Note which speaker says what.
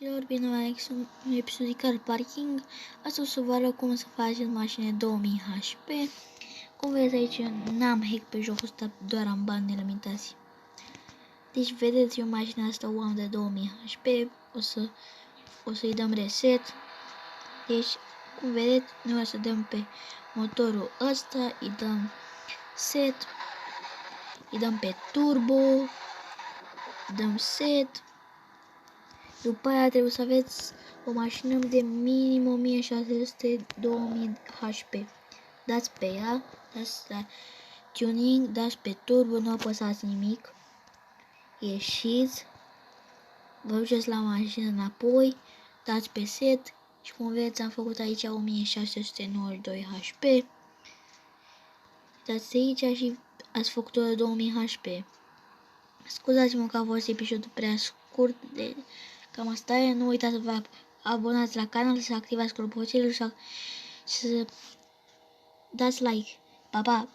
Speaker 1: Dragilor, bine v-am găsit un episod de Car Parking. Asta o să vă arăt cum să faceți mașină 2000 HP. Cum vedeți aici, n-am hack pe jocul ăsta, doar am bani nelimitați. Deci vedeți, eu mașina asta o am de 2000 HP. O să-i dăm reset. Deci, cum vedeți, noi o să dăm pe motorul ăsta, îi dăm set, îi dăm pe turbo, dăm set. După aia trebuie să aveți o mașină de minim 1600-2000 HP. Dați pe ea, dați la tuning, dați pe turbo, nu apăsați nimic. Ieșiți, vă duceți la mașină înapoi, dați pe set și cum vedeți am făcut aici 1692 HP. Dați aici și ați făcut-o de 2000 HP. Scuzați-mă că a fost episodul prea scurt, cam asta e. Nu uitați să vă abonați la canal, să activați clopoțelul și să dați like. Pa, pa!